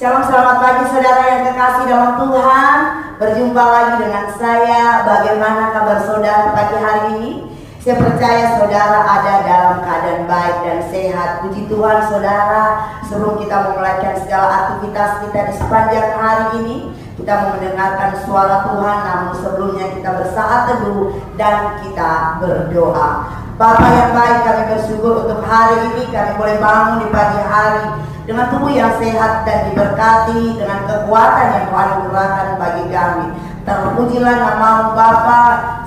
Shalom, selamat pagi saudara yang kekasih dalam Tuhan. Berjumpa lagi dengan saya. Bagaimana kabar saudara pagi hari ini? Saya percaya saudara ada dalam keadaan baik dan sehat. Puji Tuhan saudara. Sebelum kita memulaikan segala aktivitas kita di sepanjang hari ini, kita mau mendengarkan suara Tuhan. Namun sebelumnya kita bersaat teduh dan kita berdoa. Bapa yang baik, kami bersyukur untuk hari ini kami boleh bangun di pagi hari dengan tubuh yang sehat dan diberkati dengan kekuatan yang Tuhan anugerahkan bagi kami. Terpujilah nama-Mu Bapa.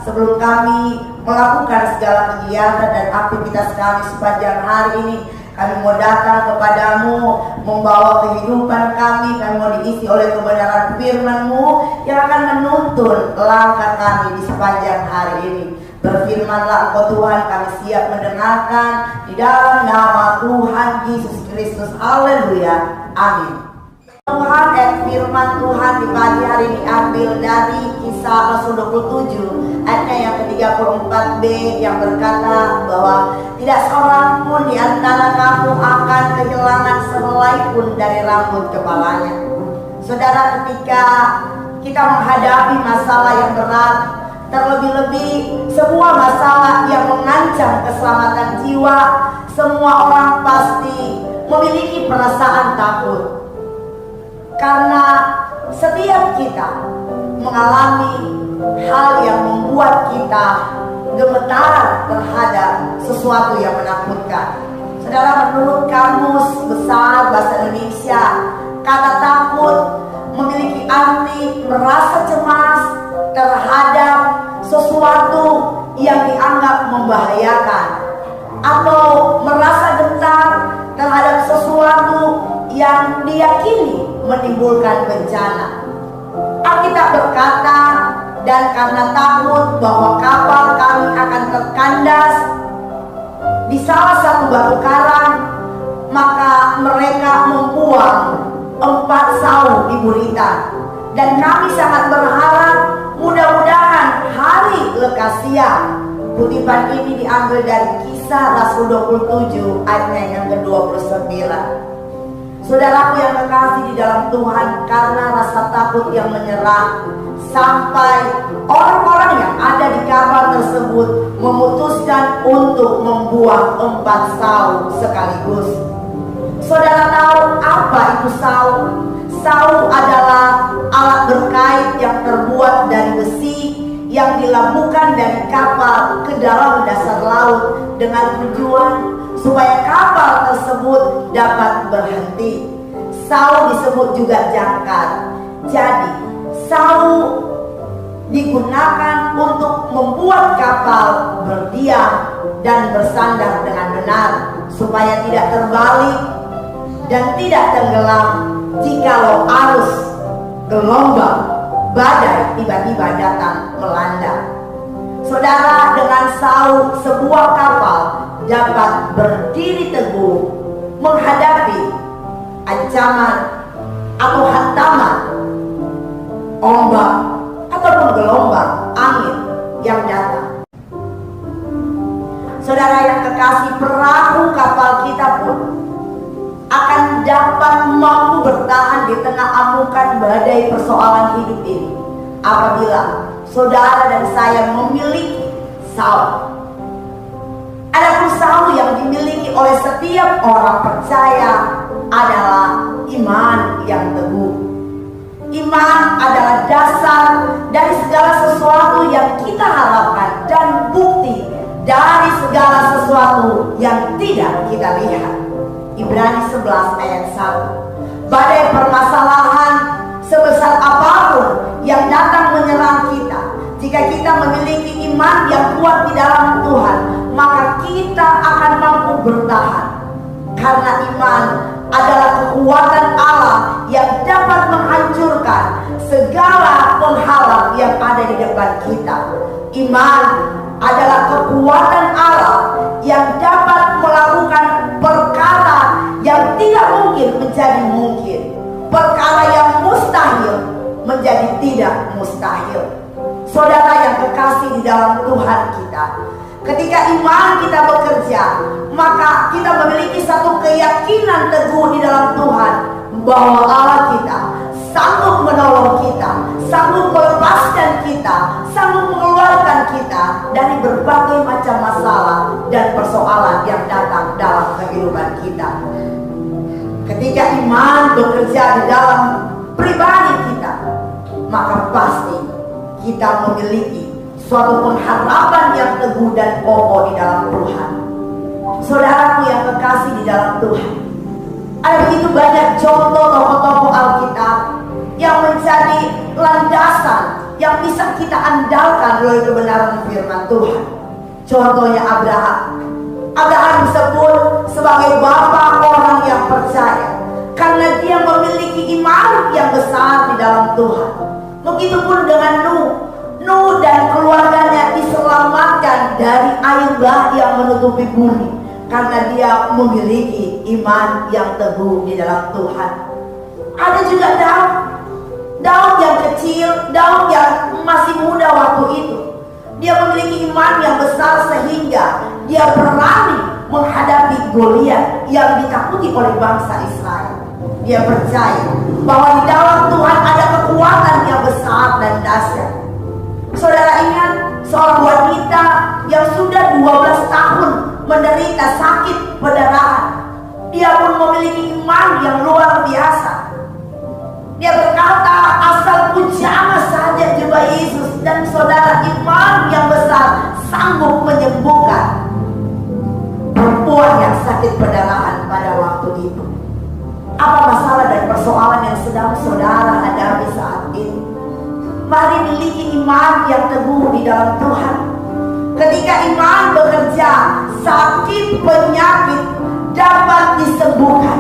Sebelum kami melakukan segala kegiatan dan aktivitas kami sepanjang hari ini, kami mau datang kepadamu, membawa kehidupan kami mau diisi oleh kebenaran firman-Mu yang akan menuntun langkah kami di sepanjang hari ini. Berfirmanlah Engkau Tuhan, kami siap mendengarkan di dalam nama Tuhan Yesus Kristus. Haleluya, amin. Tuhan, firman Tuhan di pagi hari ini ambil dari Kisah Rasul 27 ayatnya yang ke-34b yang berkata bahwa tidak seorang pun di antara kamu akan kehilangan sehelai pun dari rambut kepalanya. Saudara, ketika kita menghadapi masalah yang berat, terlebih-lebih semua masalah yang mengancam keselamatan jiwa, semua orang pasti memiliki perasaan takut. Karena setiap kita mengalami hal yang membuat kita gemetar terhadap sesuatu yang menakutkan. Saudara, menurut Kamus Besar Bahasa Indonesia, kata takut memiliki arti merasa cemas terhadap sesuatu yang dianggap membahayakan, atau merasa gentar terhadap sesuatu yang diyakini menimbulkan bencana. Alkitab berkata, dan karena takut bahwa kapal kami akan terkandas di salah satu batu karang, maka mereka membuang 4 sauh di Buritan. Dan kami sangat berharap mudah-mudahan hari lekas siang. Kutipan ini diambil dari Kisah Rasul 27 ayatnya yang ke-29. Saudaraku yang kekasih di dalam Tuhan, karena rasa takut yang menyerang, sampai orang-orang yang ada di kapal tersebut memutuskan untuk membuang 4 sauh sekaligus. Saudara tahu apa itu sauh? Sauh adalah alat berkait yang terbuat dari besi yang dilabuhkan dari kapal ke dalam dasar laut dengan tujuan supaya kapal tersebut dapat berhenti. Sauh disebut juga jangkar. Jadi sauh digunakan untuk membuat kapal berdiam dan bersandar dengan benar supaya tidak terbalik dan tidak tenggelam jikalau arus, gelombang, badai tiba-tiba datang melanda. Saudara, dengan sauh sebuah kapal dapat berdiri teguh menghadapi ancaman atau hantaman ombak ataupun gelombang angin yang datang. Saudara yang kekasih, perahu kapal kita pun akan dapat mampu bertahan di tengah amukan badai persoalan hidup ini apabila saudara dan saya memiliki sauh. Adapun sauh yang dimiliki oleh setiap orang percaya adalah iman yang teguh. Iman adalah dasar dari segala sesuatu yang kita harapkan dan bukti dari segala sesuatu yang tidak kita lihat. Ibrani 11 ayat 1. Badai permasalahan sebesar apapun yang datang menyerang kita, jika kita memiliki iman yang kuat di dalam Tuhan, maka kita akan mampu bertahan. Karena iman adalah kekuatan Allah yang dapat menghancurkan segala penghalang yang ada di depan kita. Iman adalah kekuatan Allah yang dapat melakukan perkara yang tidak mungkin menjadi mungkin, perkara yang mustahil menjadi tidak mustahil. Saudara yang kekasih di dalam Tuhan kita, ketika iman kita bekerja, maka kita memiliki satu keyakinan teguh di dalam Tuhan bahwa Allah kita sanggup menolong kita, sanggup melepaskan kita, sanggup mengeluarkan kita dari berbagai macam masalah dan persoalan yang datang dalam kehidupan kita. Ketika iman bekerja di dalam pribadi kita, maka pasti kita memiliki suatu pengharapan yang teguh dan kokoh di dalam Tuhan. Saudaraku yang kekasih di dalam Tuhan, ada begitu banyak contoh tokoh-tokoh Alkitab yang menjadi landasan yang bisa kita andalkan oleh kebenaran firman Tuhan. Contohnya Abraham. Abraham disebut sebagai bapa orang yang percaya karena dia memiliki iman yang besar di dalam Tuhan. Begitupun dengan Nuh dan keluarganya diselamatkan dari air bah yang menutupi bumi karena dia memiliki iman yang teguh di dalam Tuhan. Ada juga Daud yang kecil, Daud yang masih muda waktu itu. Dia memiliki iman yang besar sehingga dia berani menghadapi Goliat yang ditakuti oleh bangsa Israel. Dia percaya bahwa di dalam Tuhan ada kekuatan yang besar dan dahsyat. Saudara ingat seorang wanita yang sudah 12 tahun menderita sakit perdarahan. Dia pun memiliki iman yang luar biasa. Dia berkata, asalku jamah saja jubah Yesus. Dan saudara, iman yang besar sanggup menyembuhkan perempuan yang sakit perdarahan pada waktu itu. Apa masalah dan persoalan yang sedang saudara hadapi saat ini? Mari miliki iman yang teguh di dalam Tuhan. Ketika iman bekerja, sakit penyakit dapat disembuhkan.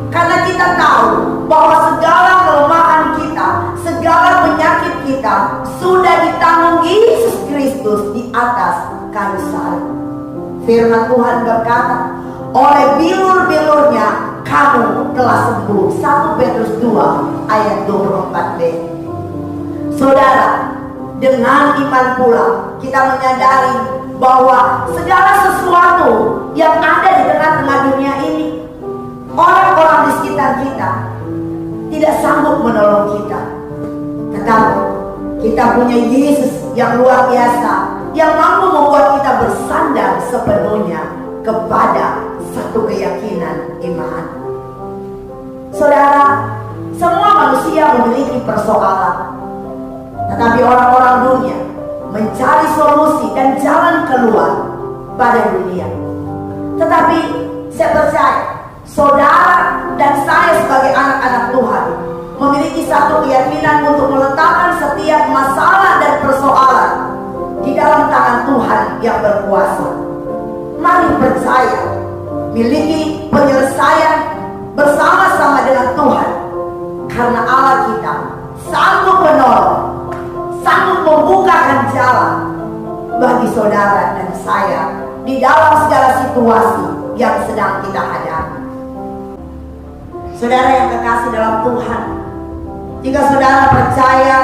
Karena kita tahu bahwa segala kelemahan kita, segala penyakit kita sudah ditanggung Yesus Kristus di atas kayu salib. Firman Tuhan berkata, oleh bilur-bilurnya kamu telah sembuh. 1 Petrus 2 ayat 24b. Saudara, dengan iman pula kita menyadari bahwa segala sesuatu yang ada di tengah-tengah dunia ini, orang-orang di sekitar kita tidak sanggup menolong kita. Tetapi kita punya Yesus yang luar biasa, yang mampu membuat kita bersandar sepenuhnya kepada satu keyakinan iman. Saudara, semua manusia memiliki persoalan, tetapi orang-orang dunia mencari solusi dan jalan keluar pada dunia. Tetapi saya percaya saudara dan saya sebagai anak-anak Tuhan memiliki satu keyakinan untuk meletakkan setiap masalah dan persoalan di dalam tangan Tuhan yang berkuasa. Mari percaya, miliki penyelesaian bersama-sama dengan Tuhan, karena Allah kita sanggup menolong, sanggup membukakan jalan bagi saudara dan saya di dalam segala situasi yang sedang kita hadapi. Saudara yang kekasih dalam Tuhan, jika saudara percaya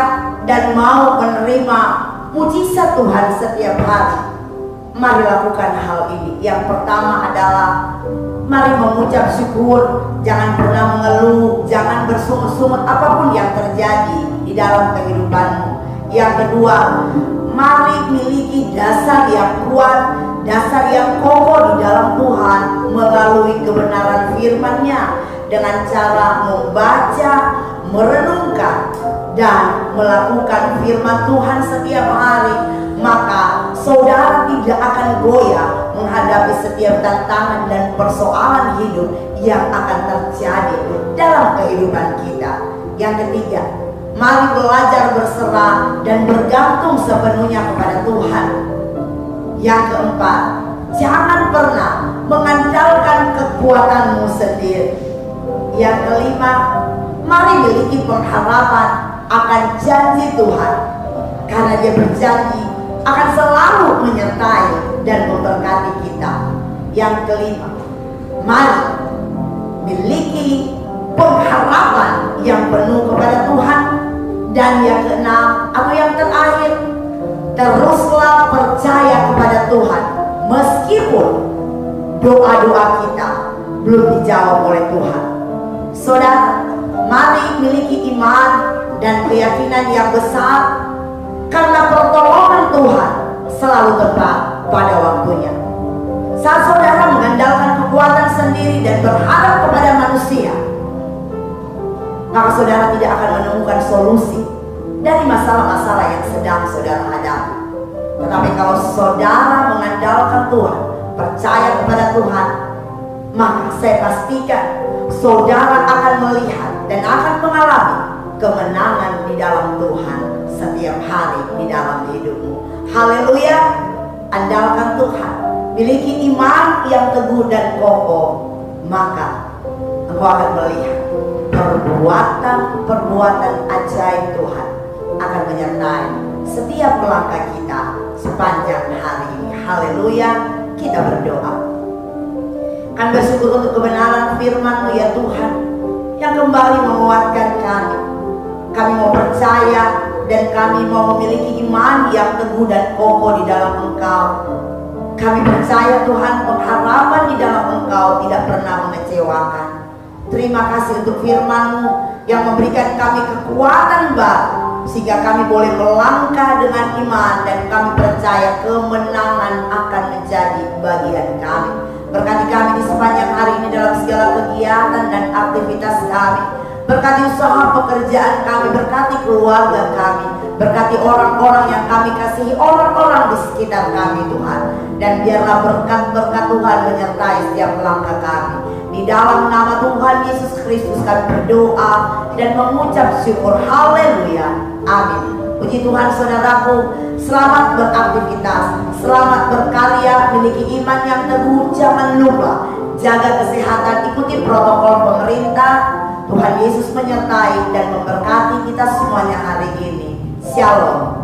dan mau menerima mujizat Tuhan setiap hari, mari lakukan hal ini. Yang pertama adalah mari mengucap syukur. Jangan pernah mengeluh, jangan bersungut-sungut apapun yang terjadi di dalam kehidupanmu. Yang kedua, mari miliki dasar yang kuat, dasar yang kokoh di dalam Tuhan melalui kebenaran firman-Nya dengan cara membaca, merenungkan, dan melakukan firman Tuhan setiap hari. Maka saudara tidak akan goyah menghadapi setiap tantangan dan persoalan hidup yang akan terjadi dalam kehidupan kita. Yang ketiga, mari belajar berserah dan bergantung sepenuhnya kepada Tuhan. Yang keempat, jangan pernah mengandalkan kekuatanmu sendiri. Yang kelima, mari miliki pengharapan akan janji Tuhan, karena Dia berjanji akan selalu menyertai dan memberkati kita. Yang kelima, mari miliki pengharapan yang penuh kepada Tuhan. Dan yang keenam atau yang terakhir, teruslah percaya kepada Tuhan meskipun doa-doa kita belum dijawab oleh Tuhan. Saudara, Mari miliki iman dan keyakinan yang besar, karena pertolongan Tuhan selalu tepat pada waktunya. Saat saudara mengandalkan kekuatan sendiri dan berharap kepada manusia, maka saudara tidak akan menemukan solusi dari masalah-masalah yang sedang saudara hadapi. Tetapi kalau saudara mengandalkan Tuhan, percaya kepada Tuhan, maka saya pastikan saudara akan melihat dan akan mengalami kemenangan di dalam Tuhan setiap hari di dalam hidupmu. Haleluya. Andalkan Tuhan, miliki iman yang teguh dan kokoh, maka engkau akan melihat perbuatan ajaib Tuhan akan menyertai setiap langkah kita sepanjang hari ini. Haleluya. Kita berdoa. Kami bersyukur untuk kebenaran firman-Mu ya Tuhan, yang kembali menguatkan kami. Kami mau percaya dan kami mau memiliki iman yang teguh dan kokoh di dalam Engkau. Kami percaya Tuhan, pengharapan di dalam Engkau tidak pernah mengecewakan. Terima kasih untuk firman-Mu yang memberikan kami kekuatan baru, sehingga kami boleh melangkah dengan iman, dan kami percaya kemenangan akan menjadi bagian kami. Berkati kami di sepanjang hari ini dalam segala kegiatan dan aktivitas kami. Berkati usaha pekerjaan kami, berkati keluarga kami, berkati orang-orang yang kami kasihi, orang-orang di sekitar kami Tuhan. Dan biarlah berkat-berkat Tuhan menyertai setiap langkah kami. Di dalam nama Tuhan Yesus Kristus kami berdoa dan mengucap syukur. Haleluya. Amin. Puji Tuhan saudaraku, selamat beraktivitas, selamat berkarya, miliki iman yang teguh. Jangan lupa jaga kesehatan, ikuti protokol pemerintah. Tuhan Yesus menyertai dan memberkati kita semuanya hari ini. Shalom.